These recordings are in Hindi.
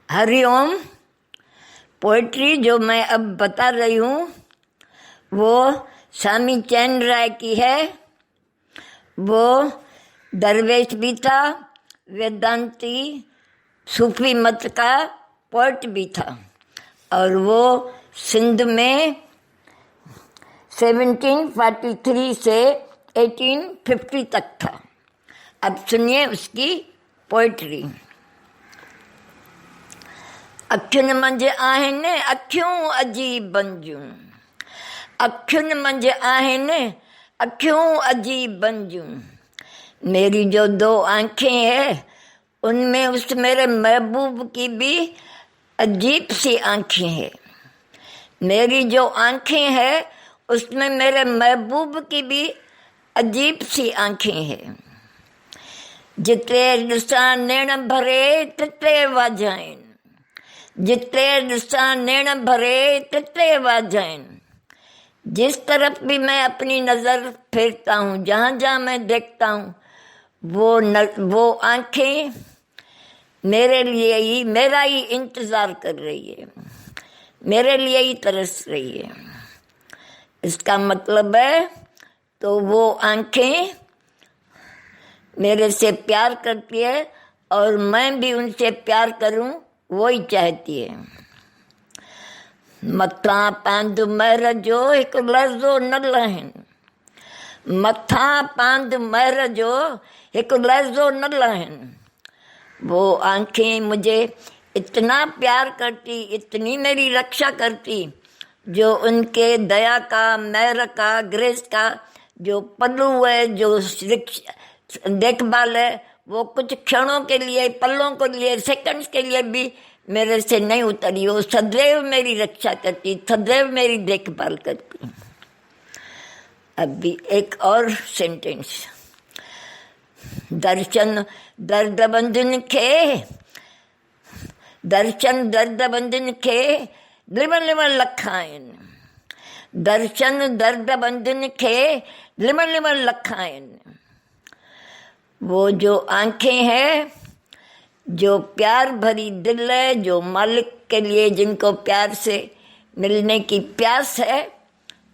हरिओम। पोइट्री जो मैं अब बता रही हूँ वो स्वामी चैन राय की है। वो दरवेश भी था, वेदांती सूफी मत का पोइट भी था और वो सिंध में 1743 से 1850 तक था। अब सुनिए उसकी पोइट्री। अखियुनि मंझि आहिनि अखियूं अजीब बंजूं, अखियुनि मंझि आहिनि अखियूं अजीब बंजूं। मेरी जो दो आंखें हैं उनमें उस मेरे महबूब की भी अजीब सी आंखें हैं। मेरी जो आंखें हैं उसमें मेरे महबूब की भी अजीब सी आंखें हैं। जिते ॾिसां नेण भरे तिते वाजाइनि, जिते ॾिसां नेण भरे तिते वाजाइनि। जिस तरफ भी मैं अपनी नज़र फेरता हूँ, जहाँ जहाँ मैं देखता हूँ, वो आंखें मेरे लिए ही, मेरा ही इंतज़ार कर रही है, मेरे लिए ही तरस रही है। इसका मतलब है तो वो आंखें मेरे से प्यार करती है और मैं भी उनसे प्यार करूं, वो ही चाहती है। मथां पांद महर जो एक लहज़ो न लहनि, मथां पांद महर जो एक लहज़ो न लहनि। वो आंखें मुझे इतना प्यार करती, इतनी मेरी रक्षा करती, जो उनके दया का, मेहर का, ग्रेस का जो पल्लू है, जो देखभाल है, वो कुछ क्षणों के लिए, पलों के लिए, सेकंड्स के लिए भी मेरे से नहीं उतरी। वो सदैव मेरी रक्षा करती, सदैव मेरी देखभाल करती। अभी एक और सेंटेंस। दर्शन दर्द बंधन खे, दर्शन दर्द बंधन खे लिमन लिमन लख आहिनि, दर्शन दर्द बंधन खे लिमन लिमन लख आहिनि। वो जो आंखें हैं, जो प्यार भरी दिल है, जो मालिक के लिए जिनको प्यार से मिलने की प्यास है,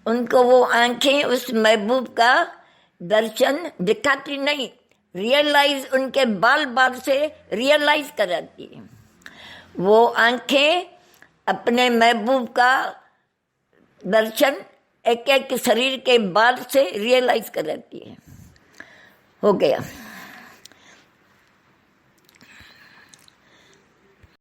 उनको वो आंखें उस महबूब का दर्शन दिखाती नहीं, रियलाइज, उनके बाल बाल से रियलाइज कराती है। वो आंखें अपने महबूब का दर्शन एक एक शरीर के बाल से रियलाइज कराती है। हो गया।